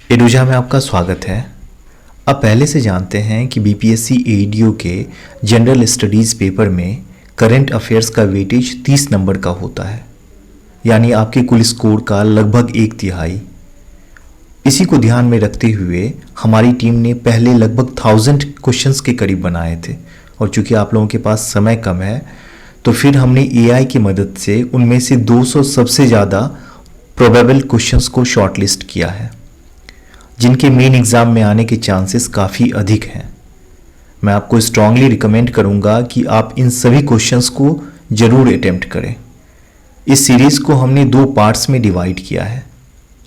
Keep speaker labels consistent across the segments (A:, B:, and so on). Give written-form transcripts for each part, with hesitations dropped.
A: एडुजा में आपका स्वागत है। आप पहले से जानते हैं कि बीपीएससी एईडीओ के जनरल स्टडीज़ पेपर में करंट अफेयर्स का वेटेज 30 नंबर का होता है, यानी आपके कुल स्कोर का लगभग 1/3। इसी को ध्यान में रखते हुए हमारी टीम ने पहले लगभग 1000 क्वेश्चंस के करीब बनाए थे, और चूंकि आप लोगों के पास समय कम है तो फिर हमने एआई की मदद से उनमें से 200 सबसे ज़्यादा प्रोबेबल क्वेश्चंस को शॉर्टलिस्ट किया है, जिनके मेन एग्ज़ाम में आने के चांसेस काफ़ी अधिक हैं। मैं आपको स्ट्रांगली रिकमेंड करूंगा कि आप इन सभी क्वेश्चंस को ज़रूर अटेम्प्ट करें। इस सीरीज़ को हमने 2 पार्ट्स में डिवाइड किया है।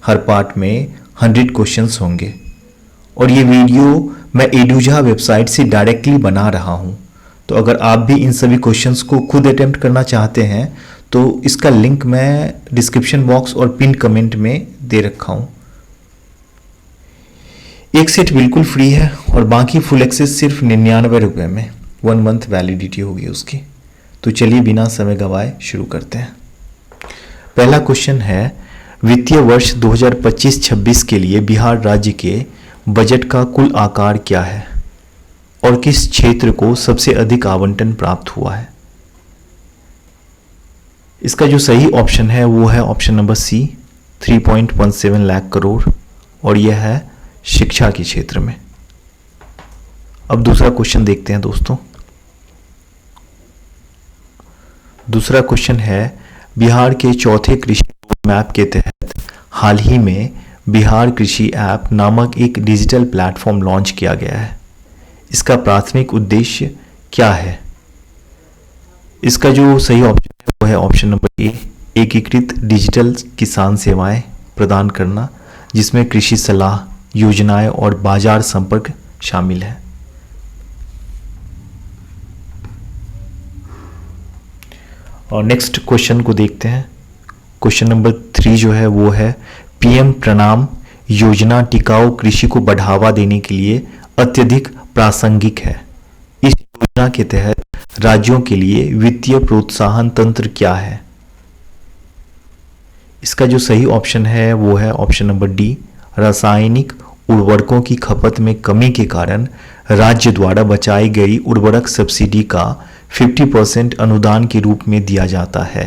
A: हर पार्ट में 100 क्वेश्चंस होंगे, और ये वीडियो मैं एडुजा वेबसाइट से डायरेक्टली बना रहा हूँ। तो अगर आप भी इन सभी क्वेश्चंस को खुद अटेम्प्ट करना चाहते हैं तो इसका लिंक मैं डिस्क्रिप्शन बॉक्स और पिन कमेंट में दे रखा हूँ। एक सेट बिल्कुल फ्री है और बाकी फुल एक्सेस सिर्फ 99 रुपये में 1 मंथ वैलिडिटी होगी उसकी। तो चलिए बिना समय गवाए शुरू करते हैं। पहला क्वेश्चन है, वित्तीय वर्ष 2025-26 के लिए बिहार राज्य के बजट का कुल आकार क्या है और किस क्षेत्र को सबसे अधिक आवंटन प्राप्त हुआ है? इसका जो सही ऑप्शन है वो है option number C, 3.17 lakh crore, और यह है शिक्षा के क्षेत्र में। अब दूसरा क्वेश्चन देखते हैं दोस्तों। दूसरा क्वेश्चन है, बिहार के चौथे कृषि रोडमैप के तहत हाल ही में बिहार कृषि ऐप नामक एक डिजिटल प्लेटफॉर्म लॉन्च किया गया है। इसका प्राथमिक उद्देश्य क्या है? इसका जो सही ऑप्शन है वो है ऑप्शन नंबर ए, एकीकृत डिजिटल किसान सेवाएं प्रदान करना, जिसमें कृषि सलाह, योजनाएं और बाजार संपर्क शामिल है। और नेक्स्ट क्वेश्चन को देखते हैं। क्वेश्चन नंबर 3 जो है वो है, पीएम प्रणाम योजना टिकाऊ कृषि को बढ़ावा देने के लिए अत्यधिक प्रासंगिक है। इस योजना के तहत राज्यों के लिए वित्तीय प्रोत्साहन तंत्र क्या है? इसका जो सही ऑप्शन है वो है ऑप्शन नंबर डी, रासायनिक उर्वरकों की खपत में कमी के कारण राज्य द्वारा बचाई गई उर्वरक सब्सिडी का 50% अनुदान के रूप में दिया जाता है।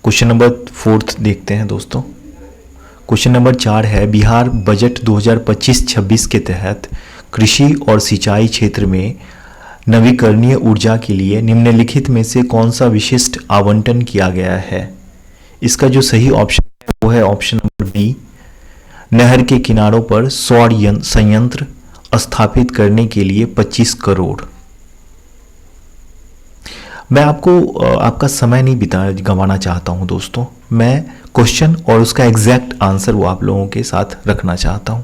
A: क्वेश्चन नंबर 4 देखते हैं दोस्तों। क्वेश्चन नंबर 4 है, बिहार बजट 2025-26 के तहत कृषि और सिंचाई क्षेत्र में नवीकरणीय ऊर्जा के लिए निम्नलिखित में से कौन सा विशिष्ट आवंटन किया गया है? इसका जो सही ऑप्शन है वो है ऑप्शन नंबर बी, नहर के किनारों पर सौर संयंत्र स्थापित करने के लिए 25 करोड़। मैं आपको आपका समय नहीं गंवाना चाहता हूं दोस्तों। मैं क्वेश्चन और उसका एग्जैक्ट आंसर वो आप लोगों के साथ रखना चाहता हूं।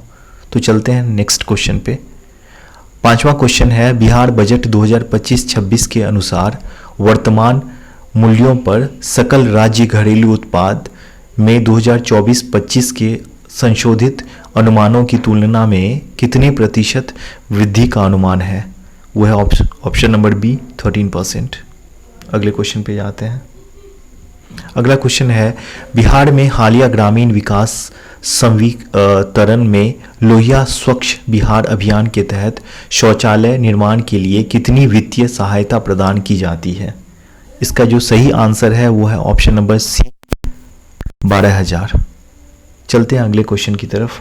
A: तो चलते हैं नेक्स्ट क्वेश्चन पे। 5वां क्वेश्चन है, बिहार बजट 2025-26 के अनुसार वर्तमान मूल्यों पर सकल राज्य घरेलू उत्पाद में 2024-25 के संशोधित अनुमानों की तुलना में कितने प्रतिशत वृद्धि का अनुमान है? वो है ऑप्शन नंबर बी, 13%। अगले क्वेश्चन पे जाते हैं। अगला क्वेश्चन है, बिहार में हालिया ग्रामीण विकास संवितरण में लोहिया स्वच्छ बिहार अभियान के तहत शौचालय निर्माण के लिए कितनी वित्तीय सहायता प्रदान की जाती है? इसका जो सही आंसर है वो है ऑप्शन नंबर सी, 12,000। चलते हैं अगले क्वेश्चन की तरफ।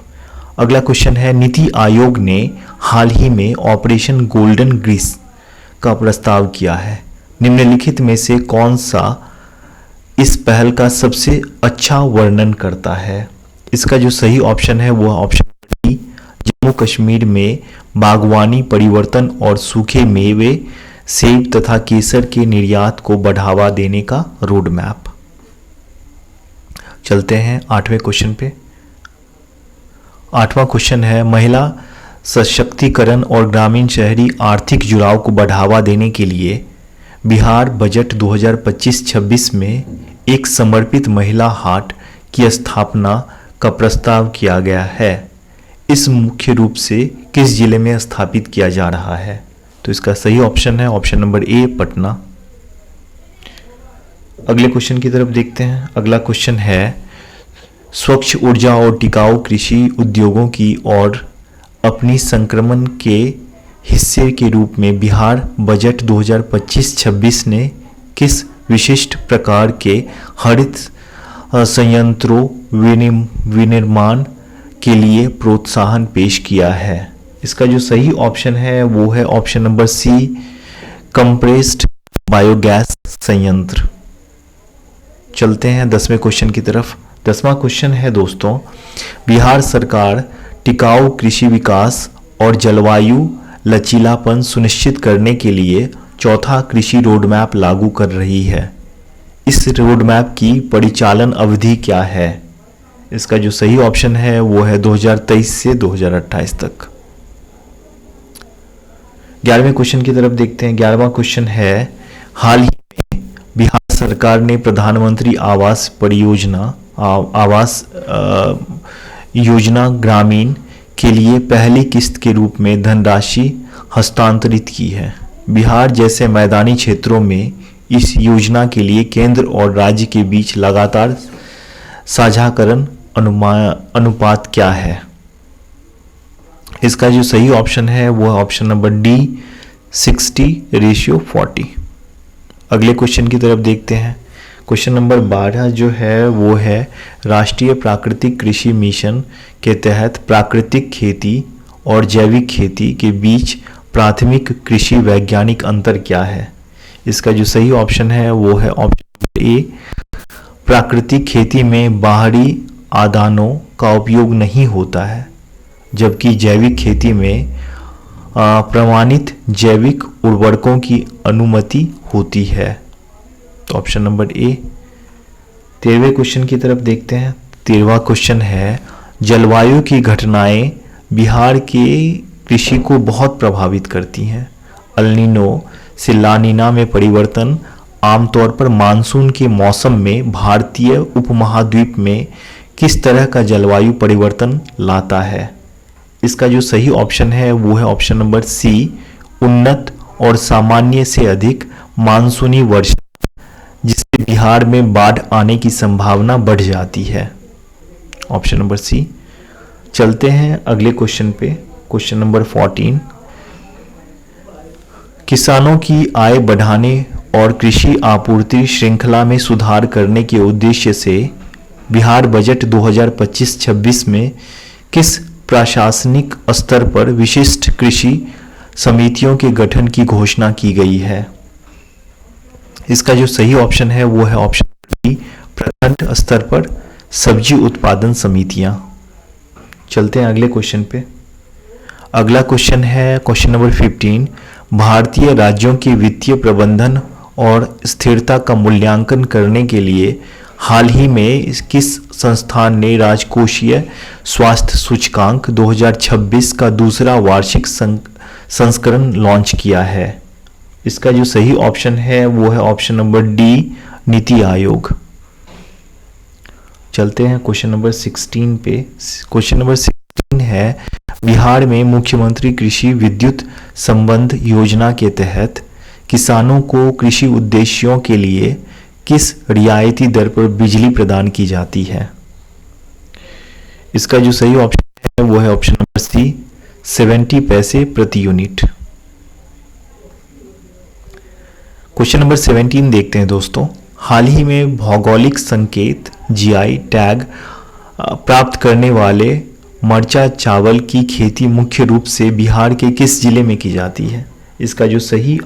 A: अगला क्वेश्चन है, नीति आयोग ने हाल ही में ऑपरेशन गोल्डन ग्रीस का प्रस्ताव किया है। निम्नलिखित में से कौन सा इस पहल का सबसे अच्छा वर्णन करता है? इसका जो सही ऑप्शन है वो ऑप्शन डी, जम्मू कश्मीर में बागवानी परिवर्तन और सूखे मेवे, सेब तथा केसर के निर्यात को बढ़ावा देने का रोड मैप। चलते हैं 8वें क्वेश्चन पे। 8वां क्वेश्चन है, महिला सशक्तिकरण और ग्रामीण शहरी आर्थिक जुड़ाव को बढ़ावा देने के लिए बिहार बजट 2025-26 में एक समर्पित महिला हाट की स्थापना का प्रस्ताव किया गया है। इस मुख्य रूप से किस जिले में स्थापित किया जा रहा है? तो इसका सही ऑप्शन है ऑप्शन नंबर ए, पटना। अगले क्वेश्चन की तरफ देखते हैं। अगला क्वेश्चन है स्वच्छ ऊर्जा और टिकाऊ कृषि उद्योगों की ओर अपनी संक्रमण के हिस्से के रूप में बिहार बजट 2025-26 ने किस विशिष्ट प्रकार के हरित संयंत्रों विनिर्माण के लिए प्रोत्साहन पेश किया है? इसका जो सही ऑप्शन है वो है option number C, compressed biogas संयंत्र। चलते हैं 10वें क्वेश्चन की तरफ। 10वां क्वेश्चन है दोस्तों, बिहार सरकार टिकाऊ कृषि विकास और जलवायु लचीलापन सुनिश्चित करने के लिए चौथा कृषि रोडमैप लागू कर रही है। इस रोडमैप की परिचालन अवधि क्या है? इसका जो सही ऑप्शन है वो है 2023 से 2028 तक। 11वें क्वेश्चन की तरफ देखते हैं। 11वां क्वेश्चन है, हाल ही में बिहार सरकार ने प्रधानमंत्री आवास परियोजना योजना ग्रामीण के लिए पहली किस्त के रूप में धनराशि हस्तांतरित की है। बिहार जैसे मैदानी क्षेत्रों में इस योजना के लिए केंद्र और राज्य के बीच लगातार साझाकरण अनुपात क्या है? इसका जो सही ऑप्शन है वो है ऑप्शन नंबर डी, 60:40। अगले क्वेश्चन की तरफ देखते हैं। क्वेश्चन नंबर 12 जो है वो है, राष्ट्रीय प्राकृतिक कृषि मिशन के तहत प्राकृतिक खेती और जैविक खेती के बीच प्राथमिक कृषि वैज्ञानिक अंतर क्या है? इसका जो सही ऑप्शन है वो है ऑप्शन ए, प्राकृतिक खेती में बाहरी आदानों का उपयोग नहीं होता है, जबकि जैविक खेती में प्रमाणित जैविक उर्वरकों की अनुमति होती है। तो ऑप्शन नंबर ए। 13वें क्वेश्चन की तरफ देखते हैं। 13वां क्वेश्चन है, जलवायु की घटनाएं बिहार के कृषि को बहुत प्रभावित करती हैं। अल नीनो से ला नीना में परिवर्तन आमतौर पर मानसून के मौसम में भारतीय उपमहाद्वीप में किस तरह का जलवायु परिवर्तन लाता है? इसका जो सही ऑप्शन है वो है ऑप्शन नंबर सी, उन्नत और सामान्य से अधिक मानसूनी वर्षा, जिससे बिहार में बाढ़ आने की संभावना बढ़ जाती है। Option number C. चलते हैं अगले क्वेश्चन पे। क्वेश्चन नंबर 14, किसानों की आय बढ़ाने और कृषि आपूर्ति श्रृंखला में सुधार करने के उद्देश्य से बिहार बजट 2025-26 में किस प्रशासनिक स्तर पर विशिष्ट कृषि समितियों के गठन की घोषणा की गई है? इसका जो सही ऑप्शन है वो है ऑप्शन बी, प्रखंड स्तर पर सब्जी उत्पादन समितियां। चलते हैं अगले क्वेश्चन पे। अगला क्वेश्चन है क्वेश्चन नंबर 15, भारतीय राज्यों के वित्तीय प्रबंधन और स्थिरता का मूल्यांकन करने के लिए हाल ही में किस संस्थान ने राजकोषीय स्वास्थ्य सूचकांक 2026 का दूसरा वार्षिक संस्करण लॉन्च किया है? इसका जो सही ऑप्शन है वो है option number D, NITI Aayog. चलते हैं क्वेश्चन नंबर 16 पे। क्वेश्चन नंबर 16 है, बिहार में मुख्यमंत्री कृषि विद्युत संबंध योजना के तहत किसानों को कृषि उद्देश्यों के लिए किस रियायती दर पर बिजली प्रदान की जाती है? इसका जो सही ऑप्शन है वो है ऑप्शन नंबर सी, 70 पैसे प्रति यूनिट। क्वेश्चन नंबर 17 देखते हैं दोस्तों। हाल ही में भौगोलिक संकेत जीआई टैग प्राप्त करने वाले मरचा चावल की खेती मुख्य रूप से बिहार के किस जिले में की जाती है? इसका जो सही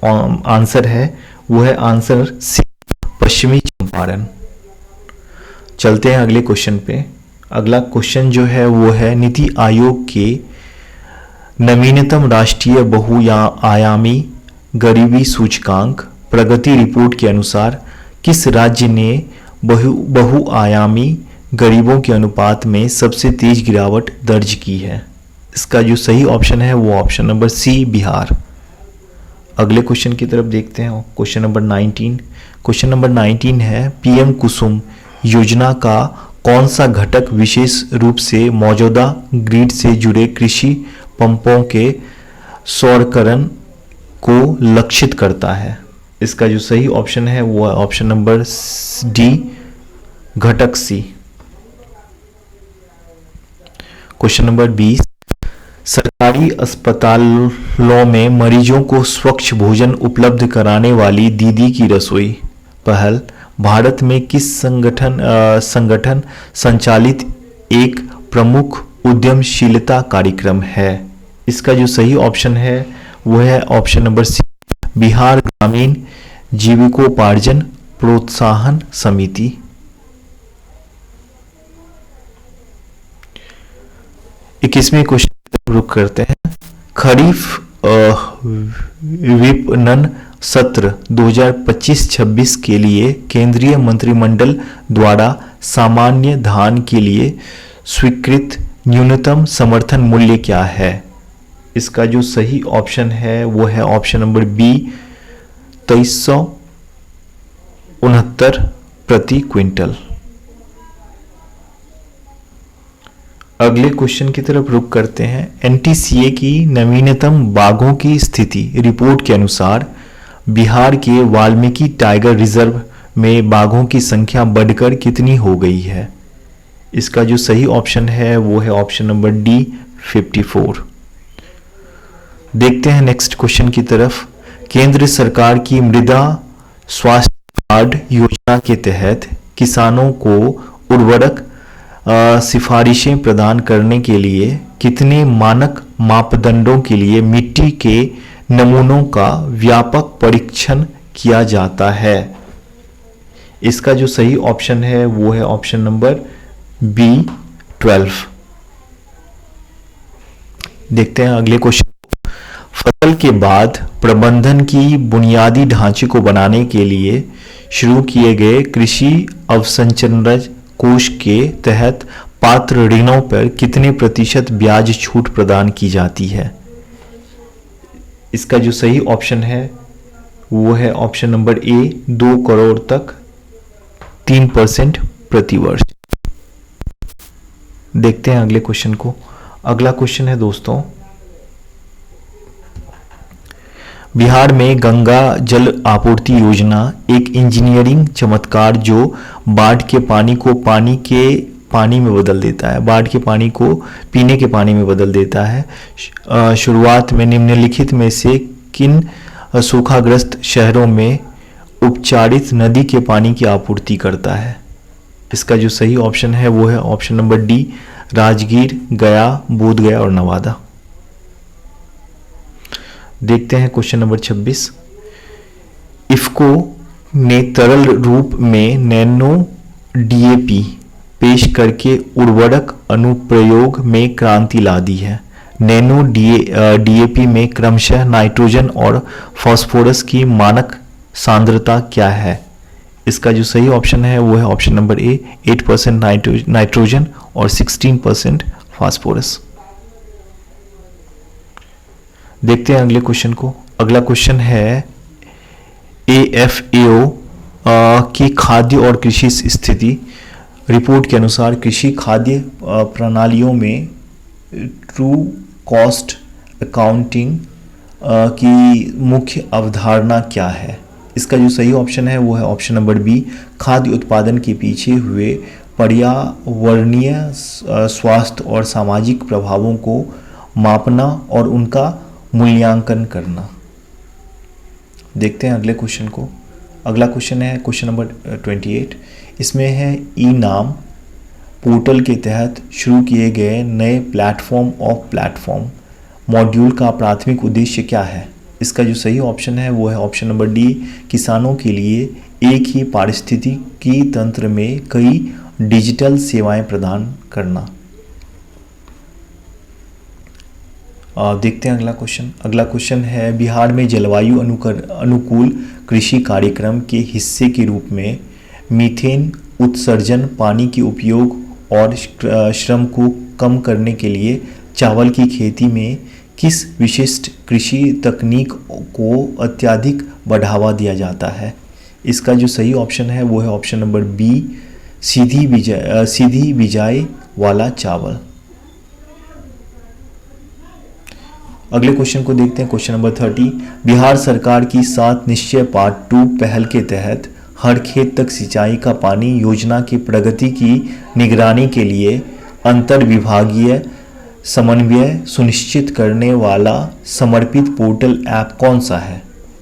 A: आंसर है वो है आंसर सी, पश्चिमी चंपारण। चलते हैं अगले क्वेश्चन पे। अगला क्वेश्चन जो है वो है, नीति आयोग के नवीनतम राष्ट्रीय बहुआयामी गरीबी सूचकांक प्रगति रिपोर्ट के अनुसार किस राज्य ने बहुआयामी गरीबों के अनुपात में सबसे तेज गिरावट दर्ज की है? इसका जो सही ऑप्शन है वो ऑप्शन नंबर सी, बिहार। अगले क्वेश्चन की तरफ देखते हैं। Question number 19। क्वेश्चन नंबर 19 है, पीएम कुसुम योजना का कौन सा घटक विशेष रूप से मौजूदा ग्रिड से जुड़े कृषि पंपों के सौरकरण को लक्षित करता है? इसका जो सही ऑप्शन है वो है ऑप्शन नंबर डी, घटक सी। क्वेश्चन नंबर 20, सरकारी अस्पतालों में मरीजों को स्वच्छ भोजन उपलब्ध कराने वाली दीदी की रसोई पहल भारत में किस संगठन संचालित एक प्रमुख उद्यमशीलता कार्यक्रम है? इसका जो सही ऑप्शन है वो है ऑप्शन नंबर सी, बिहार ग्रामीण जीविकोपार्जन प्रोत्साहन समिति। 21वें क्वेश्चन रुक करते हैं। खरीफ विपणन सत्र 2025-26 के लिए केंद्रीय मंत्रिमंडल द्वारा सामान्य धान के लिए स्वीकृत न्यूनतम समर्थन मूल्य क्या है? इसका जो सही ऑप्शन है वो है ऑप्शन नंबर बी, 2369 प्रति क्विंटल। अगले क्वेश्चन की तरफ रुख करते हैं। एनटीसीए की नवीनतम बाघों की स्थिति रिपोर्ट के अनुसार बिहार के वाल्मीकि टाइगर रिजर्व में बाघों की संख्या बढ़कर कितनी हो गई है? इसका जो सही ऑप्शन है वो है ऑप्शन नंबर डी, 54। देखते हैं नेक्स्ट क्वेश्चन की तरफ। केंद्र सरकार की मृदा स्वास्थ्य कार्ड योजना के तहत किसानों को उर्वरक सिफारिशें प्रदान करने के लिए कितने मानक मापदंडों के लिए मिट्टी के नमूनों का व्यापक परीक्षण किया जाता है? इसका जो सही ऑप्शन है वो है ऑप्शन नंबर बी, 12। देखते हैं अगले क्वेश्चन। फसल के बाद प्रबंधन की बुनियादी ढांचे को बनाने के लिए शुरू किए गए कृषि अवसंरचना कोष के तहत पात्र ऋणों पर कितने प्रतिशत ब्याज छूट प्रदान की जाती है? इसका जो सही ऑप्शन है वो है ऑप्शन नंबर ए, 2 करोड़ तक 3% प्रति वर्ष। देखते हैं अगले क्वेश्चन को। अगला क्वेश्चन है दोस्तों, बिहार में गंगा जल आपूर्ति योजना एक इंजीनियरिंग चमत्कार जो बाढ़ के पानी को पानी में बदल देता है, बाढ़ के पानी को पीने के पानी में बदल देता है। शुरुआत में निम्नलिखित में से किन सूखाग्रस्त शहरों में उपचारित नदी के पानी की आपूर्ति करता है? इसका जो सही ऑप्शन है वो है ऑप्शन नंबर डी, राजगीर, गया, बोधगया और नवादा। देखते हैं क्वेश्चन नंबर 26। इफ्को ने तरल रूप में नैनो डीएपी पेश करके उर्वरक अनुप्रयोग में क्रांति ला दी है। नैनो डीएपी में क्रमशः नाइट्रोजन और फास्फोरस की मानक सांद्रता क्या है? इसका जो सही ऑप्शन है वो है ऑप्शन नंबर ए, 8% नाइट्रोजन और 16% फास्फोरस। देखते हैं अगले क्वेश्चन को। अगला क्वेश्चन है एएफएओ की खाद्य और कृषि स्थिति रिपोर्ट के अनुसार कृषि खाद्य प्रणालियों में ट्रू कॉस्ट अकाउंटिंग की मुख्य अवधारणा क्या है? इसका जो सही ऑप्शन है वो है ऑप्शन नंबर बी, खाद्य उत्पादन के पीछे हुए पर्यावरणीय, स्वास्थ्य और सामाजिक प्रभावों को मापना और उनका मूल्यांकन करना। देखते हैं अगले क्वेश्चन को। अगला क्वेश्चन है क्वेश्चन नंबर 28। इसमें है ई नाम पोर्टल के तहत शुरू किए गए नए प्लेटफॉर्म मॉड्यूल का प्राथमिक उद्देश्य क्या है? इसका जो सही ऑप्शन है वो है ऑप्शन नंबर डी, किसानों के लिए एक ही पारिस्थितिकी तंत्र में कई डिजिटल सेवाएं प्रदान करना। देखते हैं अगला क्वेश्चन। अगला क्वेश्चन है बिहार में जलवायु अनुकूल कृषि कार्यक्रम के हिस्से के रूप में मीथेन उत्सर्जन, पानी के उपयोग और श्रम को कम करने के लिए चावल की खेती में किस विशिष्ट कृषि तकनीक को अत्यधिक बढ़ावा दिया जाता है? इसका जो सही ऑप्शन है वो है ऑप्शन नंबर बी, सीधी बिजाई वाला चावल। अगले क्वेश्चन को देखते हैं, क्वेश्चन नंबर 30। बिहार सरकार की 7 निश्चय पार्ट 2 पहल के तहत हर खेत तक सिंचाई का पानी योजना की प्रगति की निगरानी के लिए अंतर विभागीय समन्वय सुनिश्चित करने वाला समर्पित पोर्टल ऐप कौन सा है?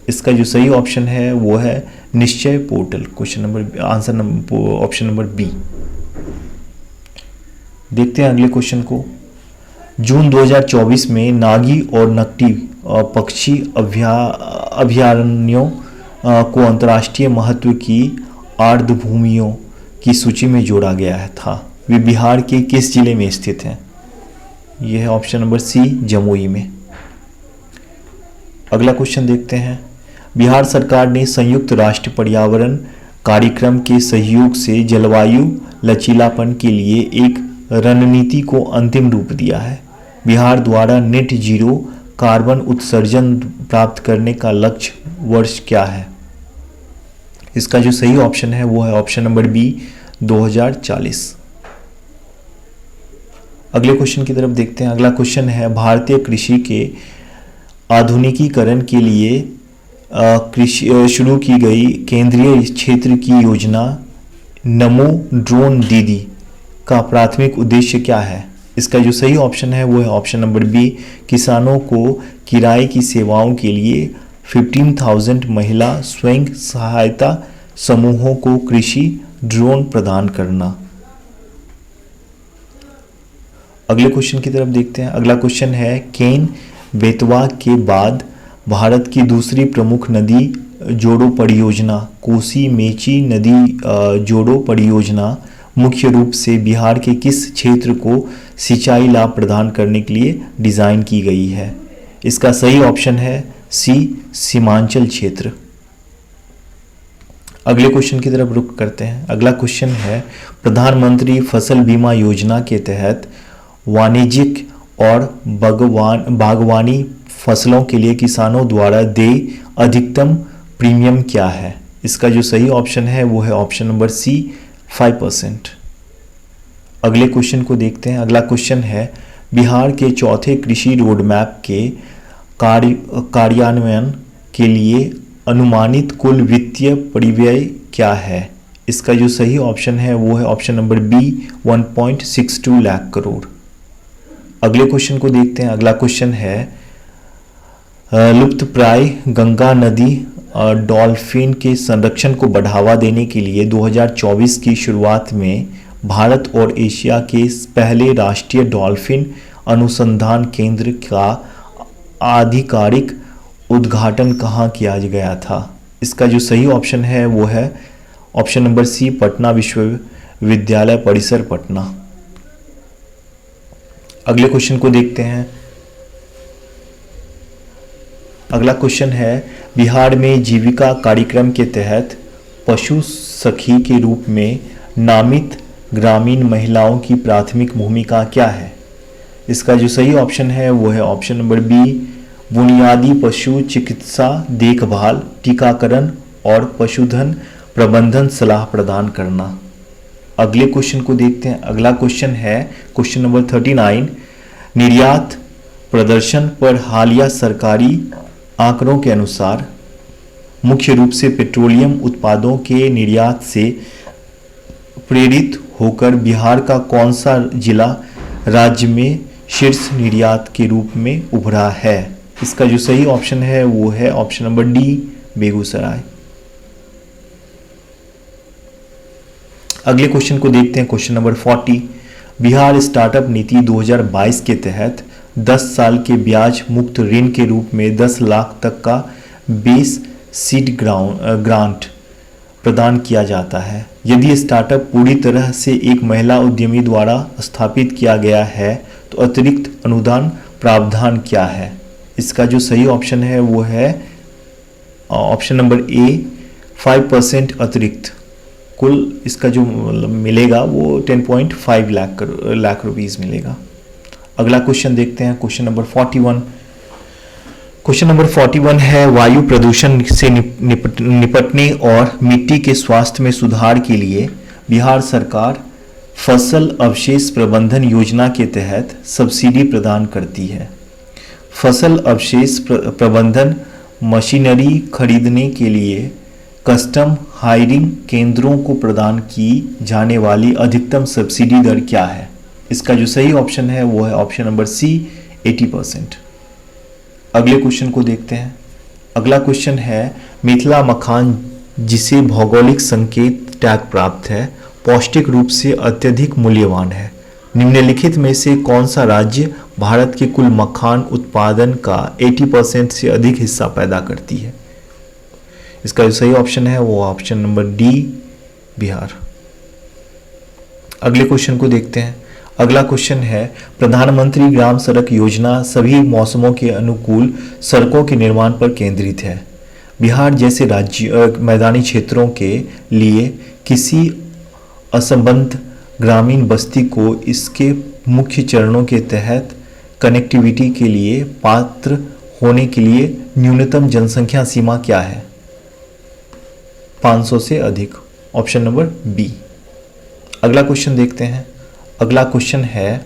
A: इसका जो सही ऑप्शन है वो है Nishchay portal. Question number answer number option number B. देखते हैं अगले क्वेश्चन को। जून 2024 में नागी और नकटी पक्षी अभयारण्यों को अंतर्राष्ट्रीय महत्व की आर्द्रभूमियों की सूची में जोड़ा गया था। वे बिहार के किस जिले में स्थित हैं? यह है ऑप्शन नंबर सी, जमुई में। अगला क्वेश्चन देखते हैं। बिहार सरकार ने संयुक्त राष्ट्र पर्यावरण कार्यक्रम के सहयोग से जलवायु लचीलापन के लिए एक रणनीति को अंतिम रूप दिया है। बिहार द्वारा नेट जीरो कार्बन उत्सर्जन प्राप्त करने का लक्ष्य वर्ष क्या है? इसका जो सही ऑप्शन है वो है ऑप्शन नंबर बी, 2040। अगले क्वेश्चन की तरफ देखते हैं। अगला क्वेश्चन है, भारतीय कृषि के आधुनिकीकरण के लिए शुरू की गई केंद्रीय क्षेत्र की योजना नमो ड्रोन दीदी का प्राथमिक उद्देश्य क्या है? इसका जो सही ऑप्शन है वो है ऑप्शन नंबर बी, किसानों को किराए की सेवाओं के लिए 15,000 महिला स्वयं सहायता समूहों को कृषि ड्रोन प्रदान करना। अगले क्वेश्चन की तरफ देखते हैं। अगला क्वेश्चन है, केन बेतवा के बाद भारत की दूसरी प्रमुख नदी जोड़ो परियोजना कोसी मेची नदी जोड़ो परियोजना मुख्य रूप से बिहार के किस क्षेत्र को सिंचाई लाभ प्रदान करने के लिए डिज़ाइन की गई है? इसका सही ऑप्शन है सी, सीमांचल क्षेत्र। अगले क्वेश्चन की तरफ रुख करते हैं। अगला क्वेश्चन है, प्रधानमंत्री फसल बीमा योजना के तहत वाणिज्यिक और बागवानी फसलों के लिए किसानों द्वारा देय अधिकतम प्रीमियम क्या है? इसका जो सही ऑप्शन है वो है ऑप्शन नंबर सी, 5%। अगले क्वेश्चन को देखते हैं। अगला क्वेश्चन है, बिहार के चौथे कृषि रोडमैप के कार्यान्वयन के लिए अनुमानित कुल वित्तीय परिव्यय क्या है? इसका जो सही ऑप्शन है वो है option number B, 1.62 lakh crore. अगले क्वेश्चन को देखते हैं। अगला क्वेश्चन है, लुप्तप्राय गंगा नदी डॉल्फिन के संरक्षण को बढ़ावा देने के लिए 2024 की शुरुआत में भारत और एशिया के पहले राष्ट्रीय डॉल्फिन अनुसंधान केंद्र का आधिकारिक उद्घाटन कहाँ किया गया था? इसका जो सही ऑप्शन है वो है ऑप्शन नंबर सी, पटना विश्वविद्यालय परिसर, पटना। अगले क्वेश्चन को देखते हैं। अगला क्वेश्चन है, बिहार में जीविका कार्यक्रम के तहत पशु सखी के रूप में नामित ग्रामीण महिलाओं की प्राथमिक भूमिका क्या है? इसका जो सही ऑप्शन है वो है ऑप्शन नंबर बी, बुनियादी पशु चिकित्सा देखभाल, टीकाकरण और पशुधन प्रबंधन सलाह प्रदान करना। अगले क्वेश्चन को देखते हैं। अगला क्वेश्चन है क्वेश्चन नंबर 39। निर्यात प्रदर्शन पर हालिया सरकारी आंकड़ों के अनुसार मुख्य रूप से पेट्रोलियम उत्पादों के निर्यात से प्रेरित होकर बिहार का कौन सा जिला राज्य में शीर्ष निर्यात के रूप में उभरा है? इसका जो सही ऑप्शन है वो है ऑप्शन नंबर डी, बेगूसराय। अगले क्वेश्चन को देखते हैं। Question number 40। बिहार स्टार्टअप नीति 2022 के तहत 10 साल के ब्याज मुक्त ऋण के रूप में 10 लाख तक का बेस सीड ग्रांट प्रदान किया जाता है। यदि स्टार्टअप पूरी तरह से एक महिला उद्यमी द्वारा स्थापित किया गया है तो अतिरिक्त अनुदान प्रावधान क्या है? इसका जो सही ऑप्शन है वो है ऑप्शन नंबर ए, 5% अतिरिक्त। कुल इसका जो मिलेगा वो 10.5 लाख रुपीस मिलेगा। अगला क्वेश्चन देखते हैं। Question number 41। क्वेश्चन नंबर 41 है, वायु प्रदूषण से निपटने और मिट्टी के स्वास्थ्य में सुधार के लिए बिहार सरकार फसल अवशेष प्रबंधन योजना के तहत सब्सिडी प्रदान करती है। फसल अवशेष प्रबंधन मशीनरी खरीदने के लिए कस्टम हायरिंग केंद्रों को प्रदान की जाने वाली अधिकतम सब्सिडी दर क्या है? इसका जो सही ऑप्शन है वो है ऑप्शन नंबर सी, 80%। अगले क्वेश्चन को देखते हैं। अगला क्वेश्चन है मिथिला मखान जिसे भौगोलिक संकेत टैग प्राप्त है पौष्टिक रूप से अत्यधिक मूल्यवान है। निम्नलिखित में से कौन सा राज्य भारत के कुल मखान उत्पादन का 80% से अधिक हिस्सा पैदा करती है? इसका जो सही ऑप्शन है वो ऑप्शन नंबर डी, बिहार। अगले क्वेश्चन को देखते हैं। अगला क्वेश्चन है प्रधानमंत्री ग्राम सड़क योजना सभी मौसमों के अनुकूल सड़कों के निर्माण पर केंद्रित है। बिहार जैसे राज्य मैदानी क्षेत्रों के लिए किसी असंबद्ध ग्रामीण बस्ती को इसके मुख्य चरणों के तहत कनेक्टिविटी के लिए पात्र होने के लिए न्यूनतम जनसंख्या सीमा क्या है? 500 से अधिक, ऑप्शन नंबर बी। अगला क्वेश्चन देखते हैं। अगला क्वेश्चन है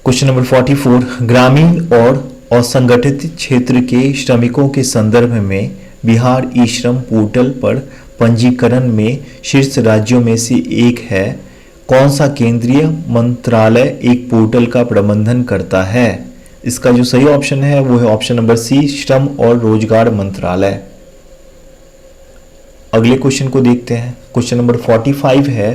A: क्वेश्चन नंबर 44। ग्रामीण और असंगठित क्षेत्र के श्रमिकों के संदर्भ में बिहार ई श्रम पोर्टल पर पंजीकरण में शीर्ष राज्यों में से एक है। कौन सा केंद्रीय मंत्रालय एक पोर्टल का प्रबंधन करता है? इसका जो सही ऑप्शन है वो है ऑप्शन नंबर सी, श्रम और रोजगार मंत्रालय। अगले क्वेश्चन को देखते हैं। क्वेश्चन नंबर 45 है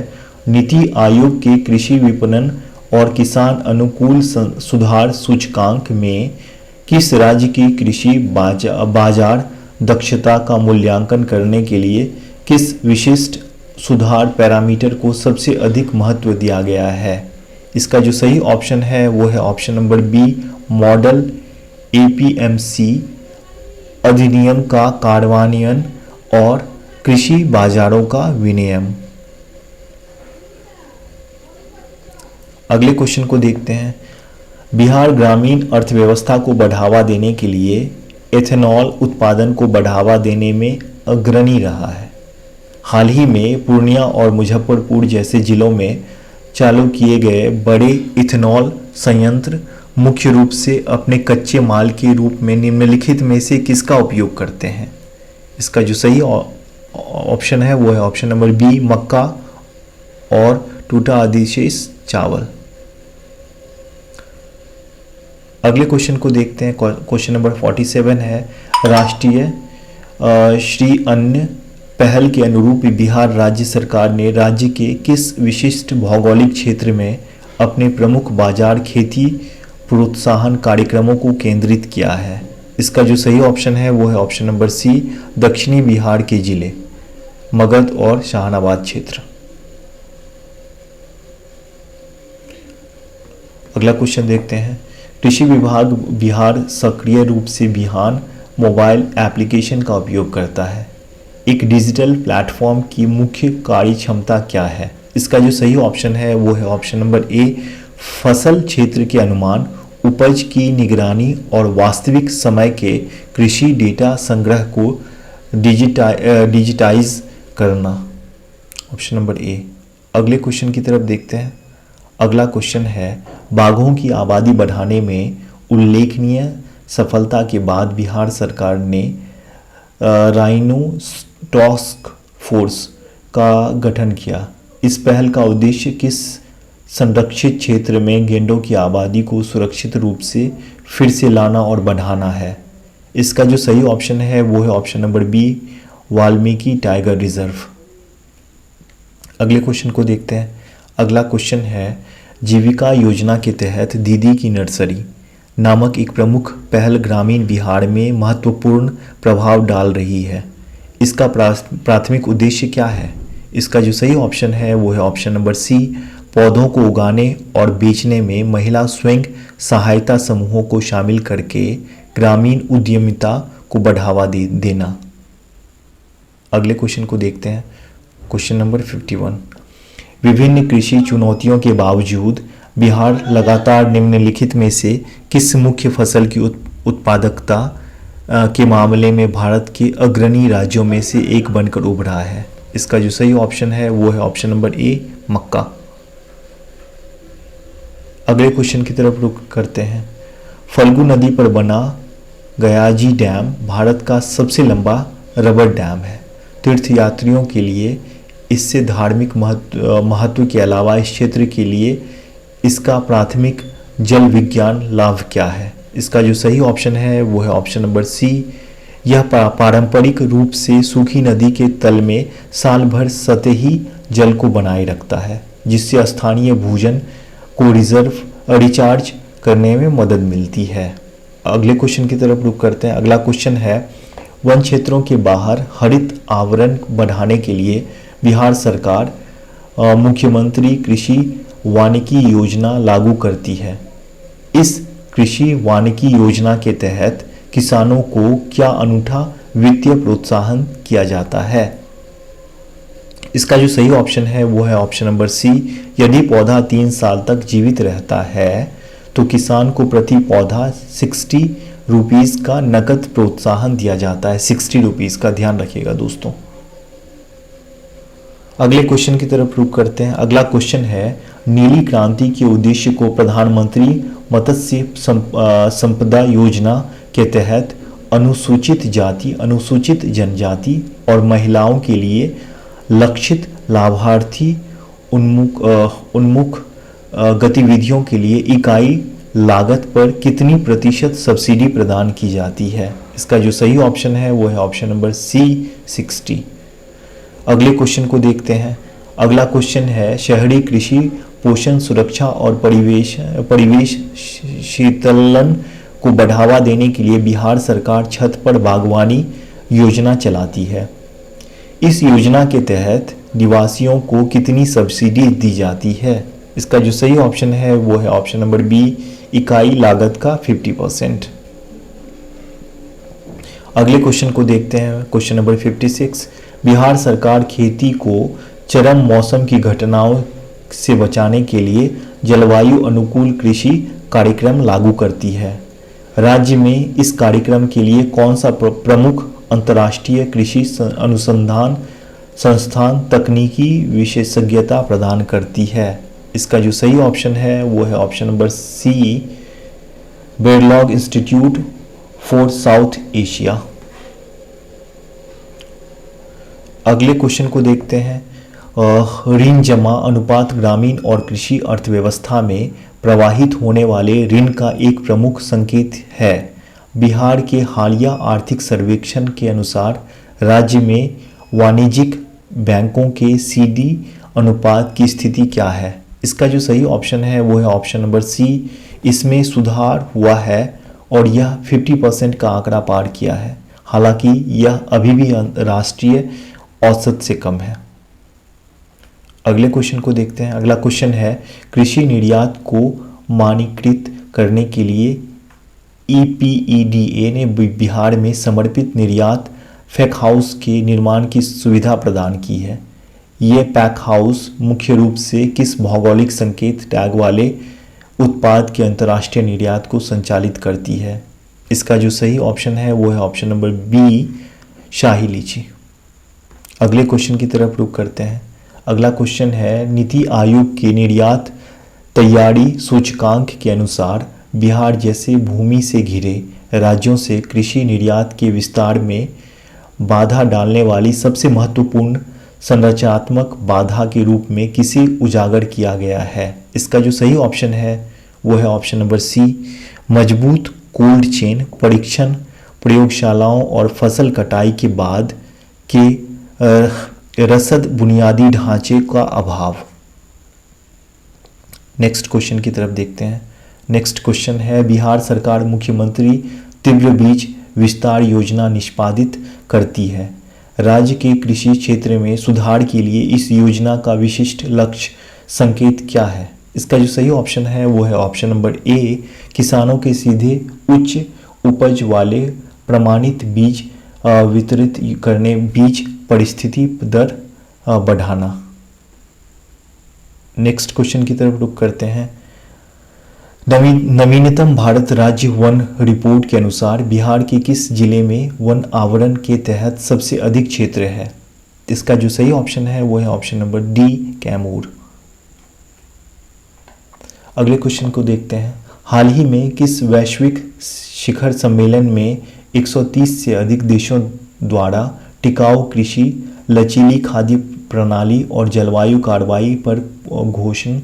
A: नीति आयोग के कृषि विपणन और किसान अनुकूल सुधार सूचकांक में किस राज्य की कृषि बाजार दक्षता का मूल्यांकन करने के लिए किस विशिष्ट सुधार पैरामीटर को सबसे अधिक महत्व दिया गया है? इसका जो सही ऑप्शन है वो है option number B, model APMC अधिनियम का कार्यान्वयन और कृषि बाजारों का विनियम। अगले क्वेश्चन को देखते हैं। बिहार ग्रामीण अर्थव्यवस्था को बढ़ावा देने के लिए एथेनॉल उत्पादन को बढ़ावा देने में अग्रणी रहा है। हाल ही में पूर्णिया और मुजफ्फरपुर जैसे जिलों में चालू किए गए बड़े इथेनॉल संयंत्र मुख्य रूप से अपने कच्चे माल के रूप में निम्नलिखित में से किसका उपयोग करते हैं? इसका जो सही ऑप्शन है वो है ऑप्शन नंबर बी, मक्का और टूटा अधिशेष चावल। अगले क्वेश्चन को देखते हैं। क्वेश्चन नंबर 47 है राष्ट्रीय श्री अन्न पहल के अनुरूप बिहार राज्य सरकार ने राज्य के किस विशिष्ट भौगोलिक क्षेत्र में अपने प्रमुख बाजार खेती प्रोत्साहन कार्यक्रमों को केंद्रित किया है? इसका जो सही ऑप्शन है वो है ऑप्शन नंबर सी, दक्षिणी बिहार के जिले मगध और शाहनाबाद क्षेत्र। अगला क्वेश्चन देखते हैं। कृषि विभाग बिहार सक्रिय रूप से बिहान मोबाइल एप्लीकेशन का उपयोग करता है। एक डिजिटल प्लेटफॉर्म की मुख्य कार्य क्षमता क्या है? इसका जो सही ऑप्शन है वो है ऑप्शन नंबर ए, फसल क्षेत्र के अनुमान, उपज की निगरानी और वास्तविक समय के कृषि डेटा संग्रह को डिजिटाइज करना, ऑप्शन नंबर ए। अगले क्वेश्चन की तरफ देखते हैं। अगला क्वेश्चन है बाघों की आबादी बढ़ाने में उल्लेखनीय सफलता के बाद बिहार सरकार ने राइनो टास्क फोर्स का गठन किया। इस पहल का उद्देश्य किस संरक्षित क्षेत्र में गेंडों की आबादी को सुरक्षित रूप से फिर से लाना और बढ़ाना है? इसका जो सही ऑप्शन है वो है option number B, Valmiki tiger reserve. अगले क्वेश्चन को देखते हैं। अगला क्वेश्चन है जीविका योजना के तहत दीदी की नर्सरी नामक एक प्रमुख पहल ग्रामीण बिहार में महत्वपूर्ण प्रभाव डाल रही है। इसका प्राथमिक उद्देश्य क्या है? इसका जो सही ऑप्शन है वो है ऑप्शन नंबर सी, पौधों को उगाने और बेचने में महिला स्वयं सहायता समूहों को शामिल करके ग्रामीण उद्यमिता को बढ़ावा देना। अगले क्वेश्चन को देखते हैं। Question number 51। विभिन्न कृषि चुनौतियों के बावजूद बिहार लगातार निम्नलिखित में से किस मुख्य फसल की उत्पादकता के मामले में भारत के अग्रणी राज्यों में से एक बनकर उभरा है? इसका जो सही ऑप्शन है वो है ऑप्शन नंबर ए, मक्का। अगले क्वेश्चन की तरफ रुख करते हैं। फल्गु नदी पर बना गयाजी डैम भारत का सबसे लंबा रबर डैम है। तीर्थयात्रियों के लिए इससे धार्मिक महत्व के अलावा इस क्षेत्र के लिए इसका प्राथमिक जल विज्ञान लाभ क्या है? इसका जो सही ऑप्शन है वो है ऑप्शन नंबर सी। यह पारंपरिक रूप से सूखी नदी के तल में साल भर सतही जल को बनाए रखता है, जिससे स्थानीय भूजल को रिचार्ज करने में मदद मिलती है। अगले क्वेश्चन की तरफ रुख करते हैं। अगला क्वेश्चन है, वन क्षेत्रों के बाहर हरित आवरण बढ़ाने के लिए बिहार सरकार मुख्यमंत्री कृषि वानिकी योजना लागू करती है। इस कृषि वानिकी योजना के तहत किसानों को क्या अनूठा वित्तीय प्रोत्साहन किया जाता है? इसका जो सही ऑप्शन है वो है ऑप्शन नंबर सी। यदि पौधा 3 साल तक जीवित रहता है तो किसान को प्रति पौधा 60 रुपीज़ का नकद प्रोत्साहन दिया जाता है। 60 रुपीज़ का, ध्यान रखिएगा दोस्तों। अगले क्वेश्चन की तरफ रुख करते हैं। अगला क्वेश्चन है, नीली क्रांति के उद्देश्य को प्रधानमंत्री मत्स्य संपदा योजना के तहत अनुसूचित जाति, अनुसूचित जनजाति और महिलाओं के लिए लक्षित लाभार्थी उन्मुख गतिविधियों के लिए इकाई लागत पर कितनी प्रतिशत सब्सिडी प्रदान की जाती है? इसका जो सही ऑप्शन है वो है ऑप्शन नंबर सी, 60। अगले क्वेश्चन को देखते हैं। अगला क्वेश्चन है, शहरी कृषि पोषण सुरक्षा और परिवेश शीतलन को बढ़ावा देने के लिए बिहार सरकार छत पर बागवानी योजना चलाती है। इस योजना के तहत निवासियों को कितनी सब्सिडी दी जाती है? इसका जो सही ऑप्शन है वो है ऑप्शन नंबर बी, इकाई लागत का 50%। अगले क्वेश्चन को देखते हैं। क्वेश्चन नंबर 56, बिहार सरकार खेती को चरम मौसम की घटनाओं से बचाने के लिए जलवायु अनुकूल कृषि कार्यक्रम लागू करती है। राज्य में इस कार्यक्रम के लिए कौन सा प्रमुख अंतर्राष्ट्रीय कृषि अनुसंधान संस्थान तकनीकी विशेषज्ञता प्रदान करती है? इसका जो सही ऑप्शन है वो है ऑप्शन नंबर सी, बेरलॉग इंस्टीट्यूट फॉर साउथ एशिया। अगले क्वेश्चन को देखते हैं। ऋण जमा अनुपात ग्रामीण और कृषि अर्थव्यवस्था में प्रवाहित होने वाले ऋण का एक प्रमुख संकेत है। बिहार के हालिया आर्थिक सर्वेक्षण के अनुसार राज्य में वाणिज्यिक बैंकों के सीडी अनुपात की स्थिति क्या है? इसका जो सही ऑप्शन है वो है ऑप्शन नंबर सी। इसमें सुधार हुआ है और यह 50% का आंकड़ा पार किया है, हालांकि यह अभी भी राष्ट्रीय औसत से कम है। अगले क्वेश्चन को देखते हैं। अगला क्वेश्चन है, कृषि निर्यात को मानकीकृत करने के लिए EPEDA ने बिहार में समर्पित निर्यात पैक हाउस के निर्माण की सुविधा प्रदान की है। ये पैक हाउस मुख्य रूप से किस भौगोलिक संकेत टैग वाले उत्पाद के अंतर्राष्ट्रीय निर्यात को संचालित करती है? इसका जो सही ऑप्शन है वो है ऑप्शन नंबर बी, शाही लीची। अगले क्वेश्चन की तरफ रुख करते हैं। अगला क्वेश्चन है, नीति आयोग के निर्यात तैयारी सूचकांक के अनुसार बिहार जैसे भूमि से घिरे राज्यों से कृषि निर्यात के विस्तार में बाधा डालने वाली सबसे महत्वपूर्ण संरचनात्मक बाधा के रूप में किसे उजागर किया गया है? इसका जो सही ऑप्शन है वो है ऑप्शन नंबर सी, मजबूत कोल्ड चेन परीक्षण प्रयोगशालाओं और फसल कटाई के बाद के रसद बुनियादी ढांचे का अभाव। नेक्स्ट क्वेश्चन की तरफ देखते हैं। नेक्स्ट क्वेश्चन है, बिहार सरकार मुख्यमंत्री तीव्र बीज विस्तार योजना निष्पादित करती है। राज्य के कृषि क्षेत्र में सुधार के लिए इस योजना का विशिष्ट लक्ष्य संकेत क्या है? इसका जो सही ऑप्शन है वो है ऑप्शन नंबर ए, किसानों के सीधे उच्च उपज वाले प्रमाणित बीज वितरित करने, बीज परिस्थिति दर बढ़ाना। नेक्स्ट क्वेश्चन की तरफ रुख करते हैं। नवीनतम भारत राज्य वन रिपोर्ट के अनुसार बिहार के किस जिले में वन आवरण के तहत सबसे अधिक क्षेत्र है? इसका जो सही ऑप्शन है वो है ऑप्शन नंबर डी, कैमूर। अगले क्वेश्चन को देखते हैं। हाल ही में किस वैश्विक शिखर सम्मेलन में 130 से अधिक देशों द्वारा टिकाऊ कृषि, लचीली खाद्य प्रणाली और जलवायु कार्रवाई पर घोषणा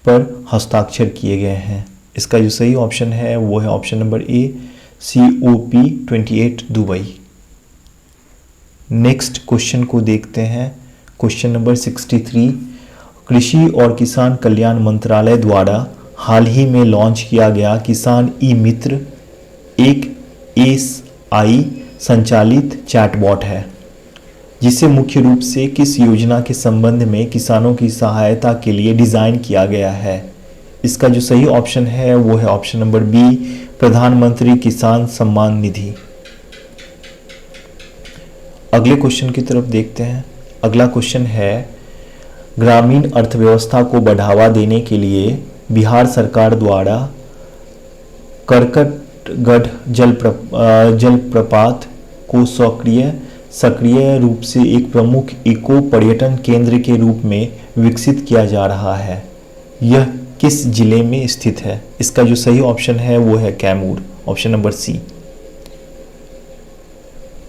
A: पर हस्ताक्षर किए गए हैं? इसका जो सही ऑप्शन है वो है option number A, COP28 Dubai. Next question को देखते हैं। क्वेश्चन नंबर 63, कृषि और किसान कल्याण मंत्रालय द्वारा हाल ही में लॉन्च किया गया किसान ई मित्र एक AI संचालित चैटबॉट है, जिसे मुख्य रूप से किस योजना के संबंध में किसानों की सहायता के लिए डिज़ाइन किया गया है? इसका जो सही ऑप्शन है वो है ऑप्शन नंबर बी, प्रधानमंत्री किसान सम्मान निधि। अगले क्वेश्चन की तरफ देखते हैं। अगला क्वेश्चन है, ग्रामीण अर्थव्यवस्था को बढ़ावा देने के लिए बिहार सरकार द्वारा करकटगढ़ जलप्रपात को सक्रिय रूप से एक प्रमुख इको पर्यटन केंद्र के रूप में विकसित किया जा रहा है। यह किस जिले में स्थित है? इसका जो सही ऑप्शन है वो है कैमूर, ऑप्शन नंबर सी।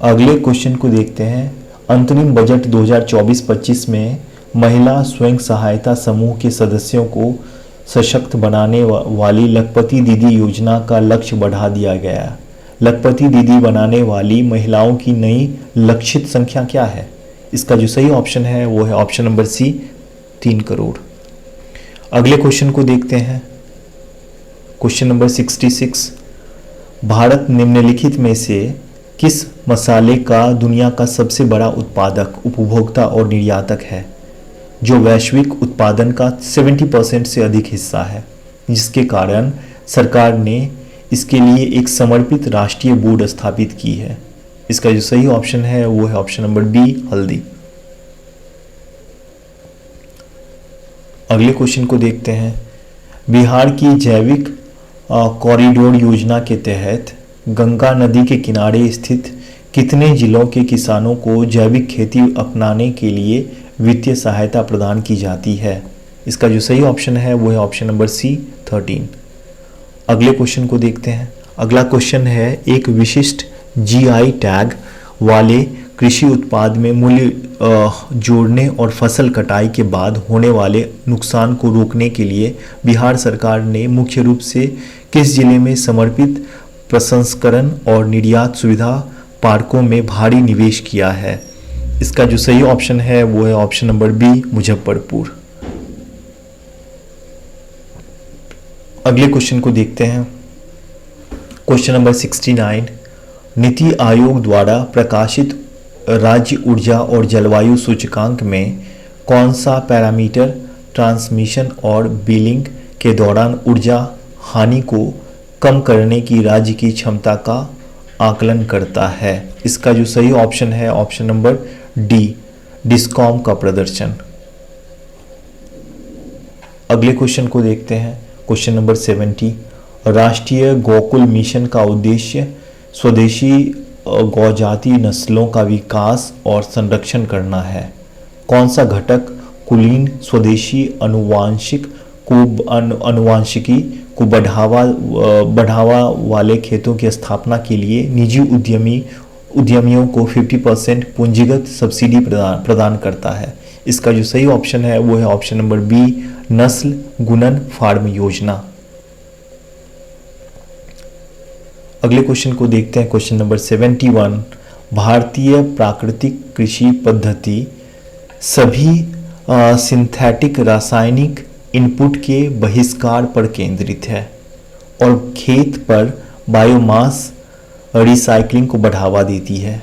A: अगले क्वेश्चन को देखते हैं। अंतरिम बजट 2024-25 में महिला स्वयं सहायता समूह के सदस्यों को सशक्त बनाने वाली लखपति दीदी योजना का लक्ष्य बढ़ा दिया गया। लखपति दीदी बनाने वाली महिलाओं की नई लक्षित संख्या क्या है? इसका जो सही ऑप्शन है वो है ऑप्शन नंबर सी, 3 करोड़। अगले क्वेश्चन को देखते हैं। क्वेश्चन नंबर 66, भारत निम्नलिखित में से किस मसाले का दुनिया का सबसे बड़ा उत्पादक, उपभोक्ता और निर्यातक है, जो वैश्विक उत्पादन का 70% से अधिक हिस्सा है, जिसके कारण सरकार ने इसके लिए एक समर्पित राष्ट्रीय बोर्ड स्थापित की है? इसका जो सही ऑप्शन है वो है ऑप्शन नंबर बी, हल्दी। अगले क्वेश्चन को देखते हैं। बिहार की जैविक कॉरिडोर योजना के तहत गंगा नदी के किनारे स्थित कितने जिलों के किसानों को जैविक खेती अपनाने के लिए वित्तीय सहायता प्रदान की जाती है? इसका जो सही ऑप्शन है वो है ऑप्शन नंबर सी, 13। अगले क्वेश्चन को देखते हैं। अगला क्वेश्चन है, एक विशिष्ट GI टैग वाले कृषि उत्पाद में मूल्य जोड़ने और फसल कटाई के बाद होने वाले नुकसान को रोकने के लिए बिहार सरकार ने मुख्य रूप से किस जिले में समर्पित प्रसंस्करण और निर्यात सुविधा पार्कों में भारी निवेश किया है? इसका जो सही ऑप्शन है वो है ऑप्शन नंबर बी, मुजफ्फरपुर। अगले क्वेश्चन को देखते हैं। क्वेश्चन नंबर 69, नीति आयोग द्वारा प्रकाशित राज्य ऊर्जा और जलवायु सूचकांक में कौन सा पैरामीटर ट्रांसमिशन और बिलिंग के दौरान ऊर्जा हानि को कम करने की राज्य की क्षमता का आकलन करता है? इसका जो सही ऑप्शन है ऑप्शन नंबर डी, डिस्कॉम का प्रदर्शन। अगले क्वेश्चन को देखते हैं। क्वेश्चन नंबर 70, राष्ट्रीय गोकुल मिशन का उद्देश्य स्वदेशी गौजाति नस्लों का विकास और संरक्षण करना है। कौन सा घटक कुलीन स्वदेशी अनुवांशिकी को बढ़ावा वाले खेतों की स्थापना के लिए निजी उद्यमियों को 50% पूंजीगत सब्सिडी प्रदान करता है? इसका जो सही ऑप्शन है वो है ऑप्शन नंबर बी, नस्ल गुणन फार्म योजना। अगले क्वेश्चन को देखते हैं। क्वेश्चन नंबर 71, भारतीय प्राकृतिक कृषि पद्धति सभी सिंथेटिक रासायनिक इनपुट के बहिष्कार पर केंद्रित है और खेत पर बायोमास रिसाइक्लिंग को बढ़ावा देती है।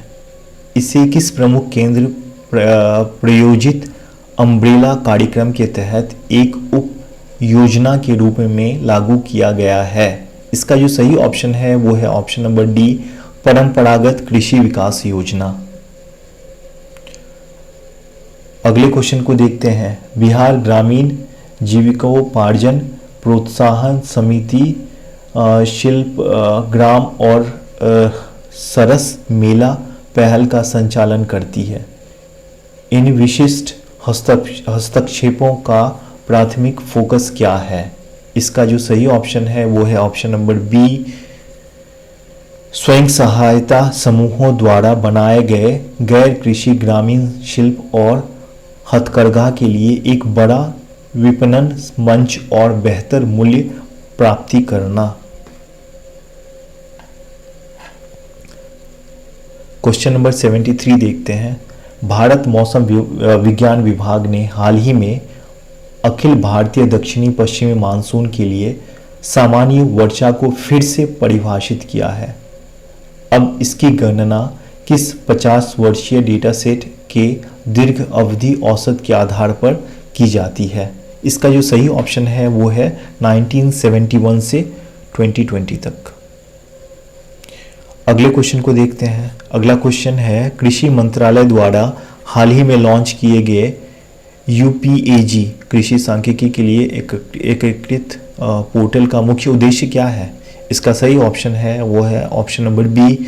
A: इसे किस प्रमुख केंद्र प्रायोजित अम्ब्रेला कार्यक्रम के तहत एक उप योजना के रूप में लागू किया गया है? इसका जो सही ऑप्शन है वो है ऑप्शन नंबर डी, परंपरागत कृषि विकास योजना। अगले क्वेश्चन को देखते हैं। बिहार ग्रामीण जीविकोपार्जन प्रोत्साहन समिति शिल्प ग्राम और सरस मेला पहल का संचालन करती है। इन विशिष्ट हस्तक्षेपों का प्राथमिक फोकस क्या है? इसका जो सही ऑप्शन है वो है ऑप्शन नंबर बी, स्वयं सहायता समूहों द्वारा बनाए गए गैर कृषि ग्रामीण शिल्प और हथकरघा के लिए एक बड़ा विपणन मंच और बेहतर मूल्य प्राप्ति करना। क्वेश्चन नंबर 73 देखते हैं। भारत मौसम विज्ञान विभाग ने हाल ही में अखिल भारतीय दक्षिणी पश्चिमी मानसून के लिए सामान्य वर्षा को फिर से परिभाषित किया है। अब इसकी गणना किस 50 वर्षीय डेटा सेट के दीर्घ अवधि औसत के आधार पर की जाती है? इसका जो सही ऑप्शन है वो है 1971 से 2020 तक। अगले क्वेश्चन को देखते हैं। अगला क्वेश्चन है, कृषि मंत्रालय द्वारा हाल ही में लॉन्च किए गए UPAG कृषि सांख्यिकी के लिए एकीकृत पोर्टल का मुख्य उद्देश्य क्या है? इसका सही ऑप्शन है वो है ऑप्शन नंबर बी,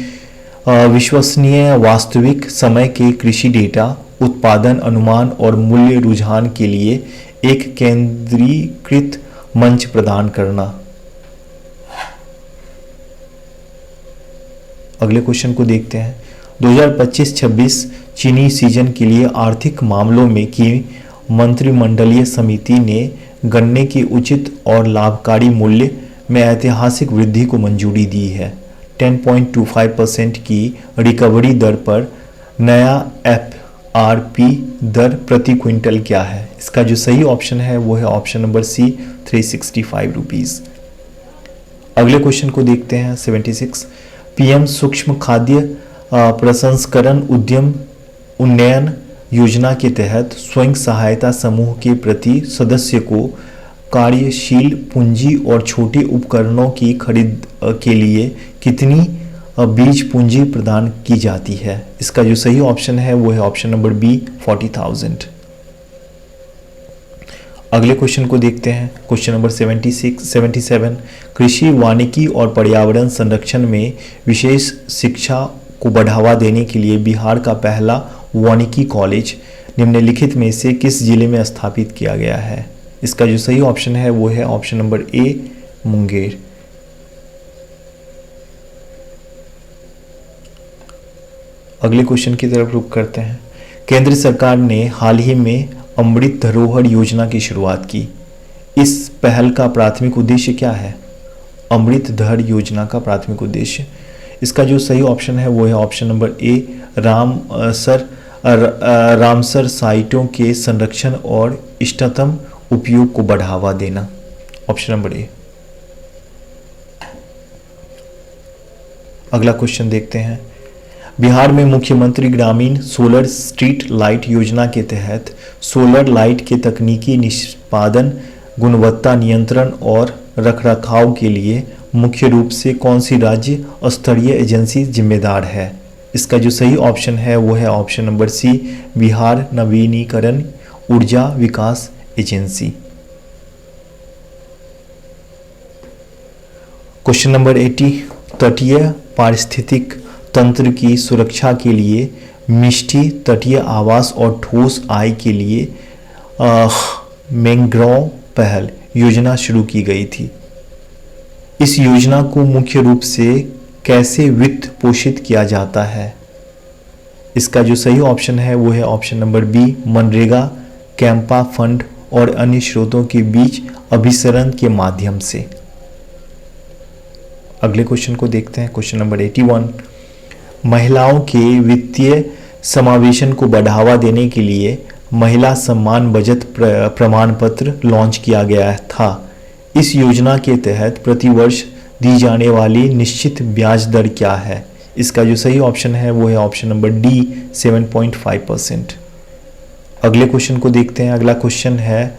A: विश्वसनीय वास्तविक समय के कृषि डेटा, उत्पादन अनुमान और मूल्य रुझान के लिए एक केंद्रीकृत मंच प्रदान करना। अगले क्वेश्चन को देखते हैं। 2025-26 चीनी सीजन के लिए आर्थिक मामलों में की मंत्रिमंडलीय समिति ने गन्ने के उचित और लाभकारी मूल्य में ऐतिहासिक वृद्धि को मंजूरी दी है। 10.25% की रिकवरी दर पर नया FRP दर प्रति क्विंटल क्या है? इसका जो सही ऑप्शन है वो है ऑप्शन नंबर सी, 365 रुपीज़। अगले क्वेश्चन को देखते हैं 76। PM सूक्ष्म खाद्य प्रसंस्करण उद्यम उन्नयन योजना के तहत स्वयं सहायता समूह के प्रति सदस्य को कार्यशील पूंजी और छोटे उपकरणों की खरीद के लिए कितनी बीज पूंजी प्रदान की जाती है? इसका जो सही ऑप्शन है वो है ऑप्शन नंबर बी, 40,000। अगले क्वेश्चन को देखते हैं। Question number 77। कृषि वानिकी और पर्यावरण संरक्षण में विशेष शिक्षा को बढ़ावा देने के लिए बिहार का पहला वानिकी कॉलेज निम्नलिखित में से किस जिले में स्थापित किया गया है? इसका जो सही ऑप्शन है वो है ऑप्शन नंबर ए, मुंगेर। अगले क्वेश्चन की तरफ रुख करते हैं। केंद्र सरकार ने हाल ही में अमृत धरोहर योजना की शुरुआत की। इस पहल का प्राथमिक उद्देश्य क्या है? अमृत धर योजना का प्राथमिक उद्देश्य, इसका जो सही ऑप्शन है वो है ऑप्शन नंबर ए, रामसर साइटों के संरक्षण और इष्टतम उपयोग को बढ़ावा देना। Option number A. अगला क्वेश्चन देखते हैं। बिहार में मुख्यमंत्री ग्रामीण सोलर स्ट्रीट लाइट योजना के तहत सोलर लाइट के तकनीकी निष्पादन, गुणवत्ता नियंत्रण और रखरखाव के लिए मुख्य रूप से कौन सी राज्य स्तरीय एजेंसी जिम्मेदार है? इसका जो सही ऑप्शन है वो है ऑप्शन नंबर सी, बिहार नवीनीकरण ऊर्जा विकास एजेंसी। Question number 80। तटीय पारिस्थितिक तंत्र की सुरक्षा के लिए मिष्टी तटीय आवास और ठोस आय के लिए मैंग्रोव पहल योजना शुरू की गई थी। इस योजना को मुख्य रूप से कैसे वित्त पोषित किया जाता है? इसका जो सही ऑप्शन है वो है option number B, MNREGA, CAMPA fund और अन्य स्रोतों के बीच अभिसरण के माध्यम से। अगले क्वेश्चन को देखते हैं। Question number 81। महिलाओं के वित्तीय समावेशन को बढ़ावा देने के लिए महिला सम्मान बचत प्रमाण पत्र लॉन्च किया गया था। इस योजना के तहत प्रतिवर्ष दी जाने वाली निश्चित ब्याज दर क्या है? इसका जो सही ऑप्शन है वो है ऑप्शन नंबर डी, 7.5%। अगले क्वेश्चन को देखते हैं। अगला क्वेश्चन है,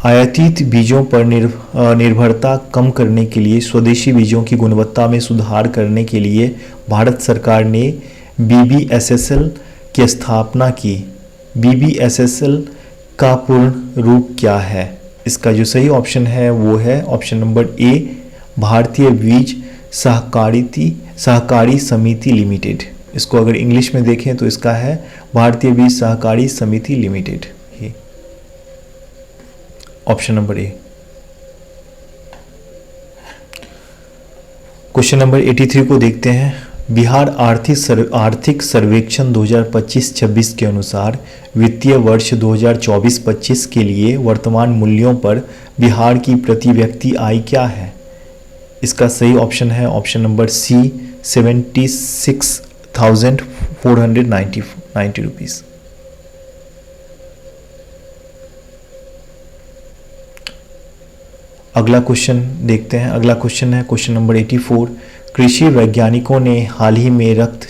A: आयातित बीजों पर निर्भरता कम करने के लिए स्वदेशी बीजों की गुणवत्ता में सुधार करने के लिए भारत सरकार ने BBSSL की स्थापना की। BBSSL का पूर्ण रूप क्या है? इसका जो सही ऑप्शन है वो है ऑप्शन नंबर ए, भारतीय बीज सहकारी समिति लिमिटेड। इसको अगर इंग्लिश में देखें तो इसका है भारतीय बीज सहकारी समिति limited. Option number A. Question number 83 को देखते हैं। बिहार आर्थिक सर्वेक्षण 2025-26 के अनुसार वित्तीय वर्ष 2024-25 के लिए वर्तमान मूल्यों पर बिहार की प्रति व्यक्ति आय क्या है? इसका सही ऑप्शन है ऑप्शन नंबर सी, 76,490 रुपीज़। अगला क्वेश्चन देखते हैं। अगला क्वेश्चन है क्वेश्चन नंबर 84। कृषि वैज्ञानिकों ने हाल ही में रक्त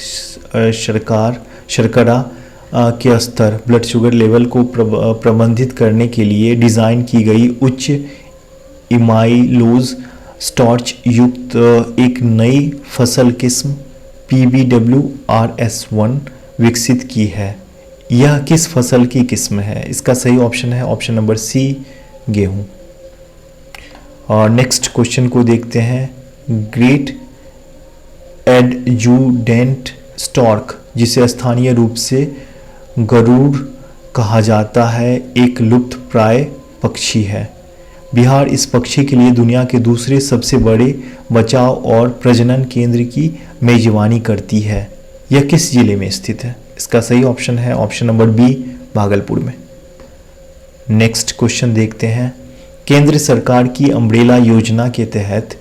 A: शर्करा के स्तर ब्लड शुगर लेवल को प्रबंधित करने के लिए डिज़ाइन की गई उच्च इमाइलोज स्टार्च युक्त एक नई फसल किस्म PBWRS1 विकसित की है। यह किस फसल की किस्म है? इसका सही ऑप्शन है ऑप्शन नंबर सी, गेहूं। और नेक्स्ट क्वेश्चन को देखते हैं। ग्रेट एडजुडेंट स्टॉर्क, जिसे स्थानीय रूप से गरुड़ कहा जाता है, एक लुप्त प्राय पक्षी है। बिहार इस पक्षी के लिए दुनिया के दूसरे सबसे बड़े बचाव और प्रजनन केंद्र की मेजबानी करती है। यह किस जिले में स्थित है? इसका सही ऑप्शन है ऑप्शन नंबर बी, भागलपुर में। नेक्स्ट क्वेश्चन देखते हैं। केंद्र सरकार की अम्ब्रेला योजना के तहत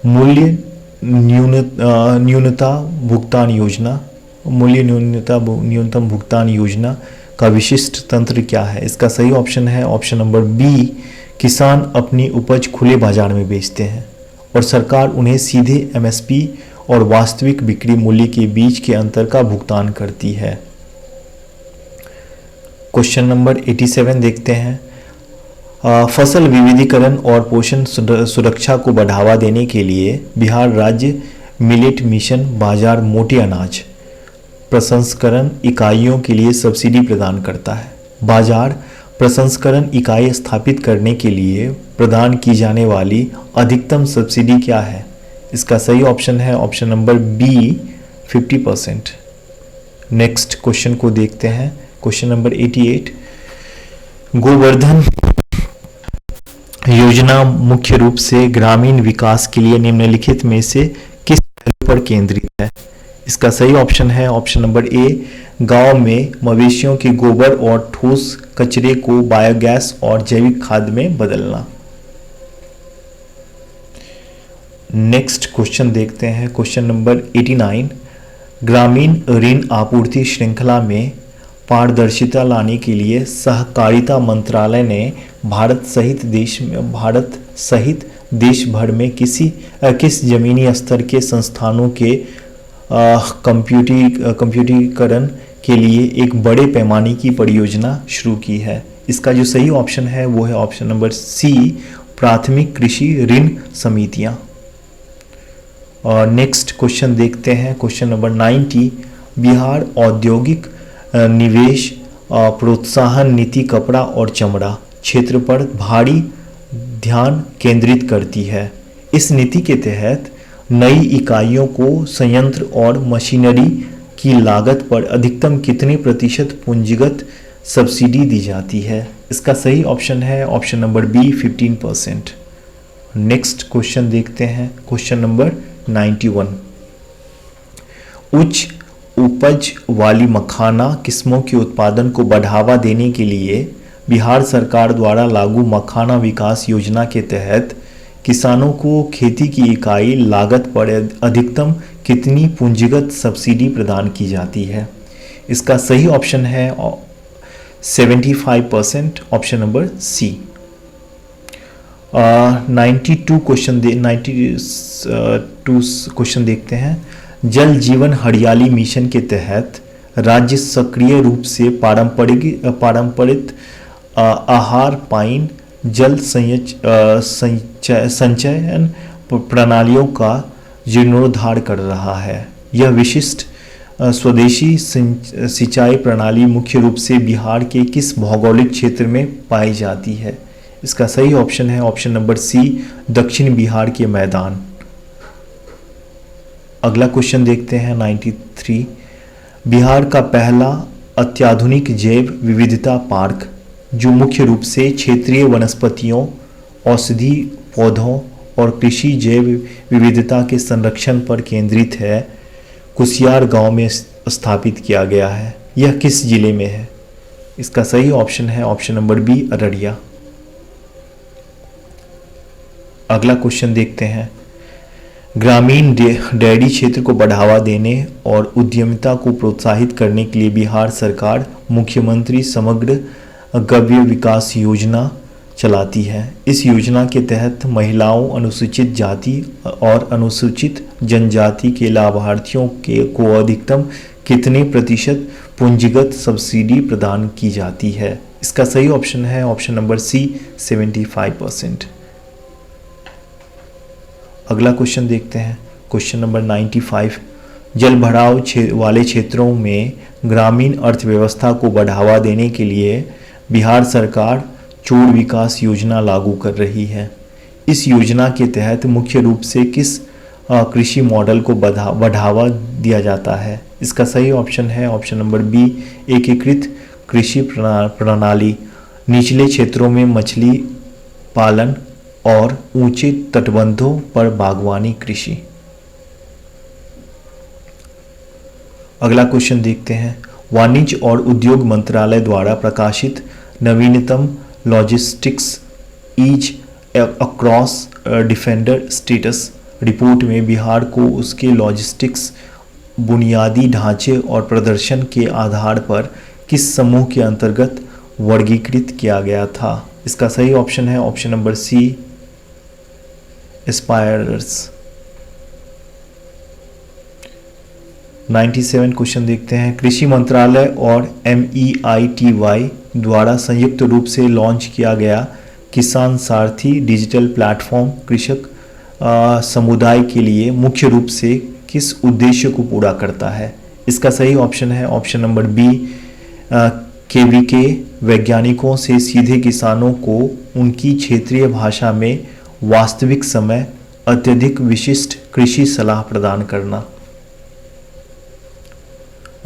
A: मूल्य न्यूनतम भुगतान योजना का विशिष्ट तंत्र क्या है? इसका सही ऑप्शन है ऑप्शन नंबर बी, किसान अपनी उपज खुले बाजार में बेचते हैं और सरकार उन्हें सीधे MSP और वास्तविक बिक्री मूल्य के बीच के अंतर का भुगतान करती है। क्वेश्चन नंबर 87 देखते हैं। फसल विविधीकरण और पोषण सुरक्षा को बढ़ावा देने के लिए बिहार राज्य मिलेट मिशन बाजार मोटे अनाज प्रसंस्करण इकाइयों के लिए सब्सिडी प्रदान करता है। बाजार प्रसंस्करण इकाई स्थापित करने के लिए प्रदान की जाने वाली अधिकतम सब्सिडी क्या है? इसका सही ऑप्शन है option number B, 50%। Next question को देखते हैं। Question number 88। गोवर्धन योजना मुख्य रूप से ग्रामीण विकास के लिए निम्नलिखित में से किस पहलू पर केंद्रित है? इसका सही ऑप्शन है ऑप्शन नंबर ए, गांव में मवेशियों के गोबर और ठोस कचरे को बायोगैस और जैविक खाद में बदलना। नेक्स्ट क्वेश्चन देखते हैं। Question number 89। ग्रामीण ऋण आपूर्ति श्रृंखला में पारदर्शिता लाने के लिए सहकारिता मंत्रालय ने भारत सहित देश भर में किस जमीनी स्तर के संस्थानों के कंप्यूटरीकरण के लिए एक बड़े पैमाने की परियोजना शुरू की है? इसका जो सही ऑप्शन है वो है ऑप्शन नंबर सी, प्राथमिक कृषि ऋण समितियां। और नेक्स्ट क्वेश्चन देखते हैं। Question number 90। बिहार औद्योगिक निवेश प्रोत्साहन नीति कपड़ा और चमड़ा क्षेत्र पर भारी ध्यान केंद्रित करती है। इस नीति के तहत नई इकाइयों को संयंत्र और मशीनरी की लागत पर अधिकतम कितने प्रतिशत पूंजीगत सब्सिडी दी जाती है? इसका सही ऑप्शन है option number B, 15%। Next question देखते हैं। Question number 91। उच्च उपज वाली मखाना किस्मों के उत्पादन को बढ़ावा देने के लिए बिहार सरकार द्वारा लागू मखाना विकास योजना के तहत किसानों को खेती की इकाई लागत पर अधिकतम कितनी पूंजीगत सब्सिडी प्रदान की जाती है? इसका सही ऑप्शन है 75%, ऑप्शन नंबर सी। 92 क्वेश्चन देखते हैं। जल जीवन हरियाली मिशन के तहत राज्य सक्रिय रूप से पारंपरिक आहार पाइन जल संचयन प्रणालियों का जीर्णोद्धार कर रहा है। यह विशिष्ट स्वदेशी सिंचाई प्रणाली मुख्य रूप से बिहार के किस भौगोलिक क्षेत्र में पाई जाती है? इसका सही ऑप्शन है ऑप्शन नंबर सी, दक्षिण बिहार के मैदान। अगला क्वेश्चन देखते हैं 93। बिहार का पहला अत्याधुनिक जैव विविधता पार्क जो मुख्य रूप से क्षेत्रीय वनस्पतियों, औषधि पौधों और कृषि जैव विविधता के संरक्षण पर केंद्रित है, कुसियार गांव में स्थापित किया गया है। यह किस जिले में है? इसका सही ऑप्शन है ऑप्शन नंबर बी, अररिया। अगला क्वेश्चन देखते हैं। ग्रामीण डेयरी क्षेत्र को बढ़ावा देने और उद्यमिता को प्रोत्साहित करने के लिए बिहार सरकार मुख्यमंत्री समग्र गव्य विकास योजना चलाती है। इस योजना के तहत महिलाओं, अनुसूचित जाति और अनुसूचित जनजाति के लाभार्थियों को अधिकतम कितने प्रतिशत पूंजीगत सब्सिडी प्रदान की जाती है? इसका सही ऑप्शन है ऑप्शन नंबर सी, 75%। अगला क्वेश्चन देखते हैं, क्वेश्चन नंबर 95। जल भराव वाले क्षेत्रों में ग्रामीण अर्थव्यवस्था को बढ़ावा देने के लिए बिहार सरकार चोड़ विकास योजना लागू कर रही है। इस योजना के तहत मुख्य रूप से किस कृषि मॉडल को बढ़ावा दिया जाता है? इसका सही ऑप्शन है ऑप्शन नंबर बी, एकीकृत कृषि प्रणाली। निचले क्षेत्रों में मछली पालन और ऊंचे तटबंधों पर बागवानी कृषि। अगला क्वेश्चन देखते हैं। वाणिज्य और उद्योग मंत्रालय द्वारा प्रकाशित नवीनतम logistics ease across different states report में बिहार को उसके लॉजिस्टिक्स बुनियादी ढांचे और प्रदर्शन के आधार पर किस समूह के अंतर्गत वर्गीकृत किया गया था? इसका सही ऑप्शन है ऑप्शन नंबर सी, एस्पायरर्स। 97 क्वेश्चन देखते हैं। कृषि मंत्रालय और MEITY द्वारा संयुक्त रूप से लॉन्च किया गया किसान सारथी डिजिटल प्लेटफॉर्म कृषक समुदाय के लिए मुख्य रूप से किस उद्देश्य को पूरा करता है? इसका सही ऑप्शन है ऑप्शन नंबर बी, KVK वैज्ञानिकों से सीधे किसानों को उनकी क्षेत्रीय भाषा में वास्तविक समय अत्यधिक विशिष्ट कृषि सलाह प्रदान करना।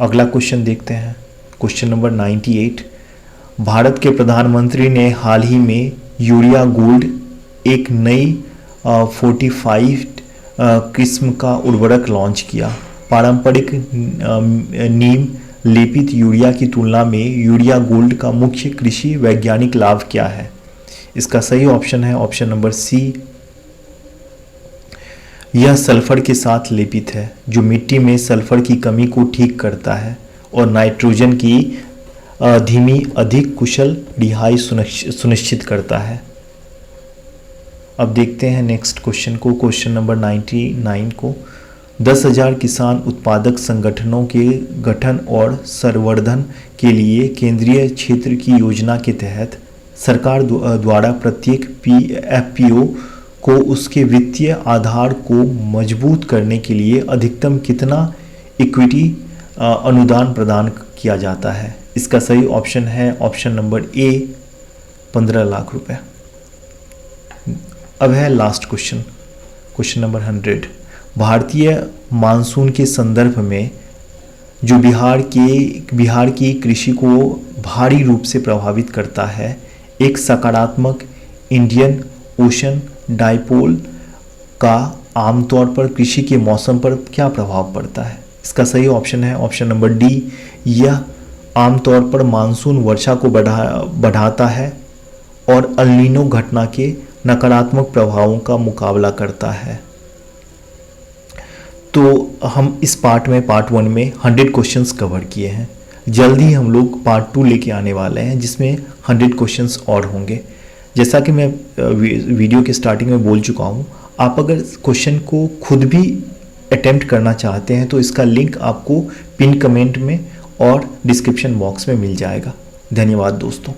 A: अगला क्वेश्चन देखते हैं, क्वेश्चन नंबर 98। भारत के प्रधानमंत्री ने हाल ही में यूरिया गोल्ड, एक नई 45 किस्म का उर्वरक लॉन्च किया। पारंपरिक नीम लेपित यूरिया की तुलना में यूरिया गोल्ड का मुख्य कृषि वैज्ञानिक लाभ क्या है? इसका सही ऑप्शन है ऑप्शन नंबर सी, यह सल्फर के साथ लेपित है, जो मिट्टी में सल्फर की कमी को ठीक करता है और नाइट्रोजन की धीमी अधिक कुशल रिहाई सुनिश्चित करता है। अब देखते हैं नेक्स्ट क्वेश्चन को, क्वेश्चन नंबर 99 को। 10,000 किसान उत्पादक संगठनों के गठन और संवर्धन के लिए केंद्रीय क्षेत्र की योजना के तहत सरकार द्वारा प्रत्येक FPO को उसके वित्तीय आधार को मजबूत करने के लिए अधिकतम कितना इक्विटी अनुदान प्रदान किया जाता है? इसका सही ऑप्शन है ऑप्शन नंबर ए, 15 लाख रुपए। अब है लास्ट क्वेश्चन, क्वेश्चन नंबर 100। भारतीय मानसून के संदर्भ में जो बिहार की कृषि को भारी रूप से प्रभावित करता है, एक सकारात्मक इंडियन ओशन डाइपोल का आमतौर पर कृषि के मौसम पर क्या प्रभाव पड़ता है? इसका सही ऑप्शन है ऑप्शन नंबर डी, यह आमतौर पर मानसून वर्षा को बढ़ाता है और अल नीनो घटना के नकारात्मक प्रभावों का मुकाबला करता है। तो हम इस पार्ट 1 में 100 क्वेश्चंस कवर किए हैं। जल्द ही हम लोग पार्ट 2 लेके आने वाले हैं जिसमें 100 क्वेश्चंस और होंगे। जैसा कि मैं वीडियो के स्टार्टिंग में बोल चुका हूँ, आप अगर क्वेश्चन को खुद भी अटेम्प्ट करना चाहते हैं तो इसका लिंक आपको पिन कमेंट में और डिस्क्रिप्शन बॉक्स में मिल जाएगा। धन्यवाद दोस्तों।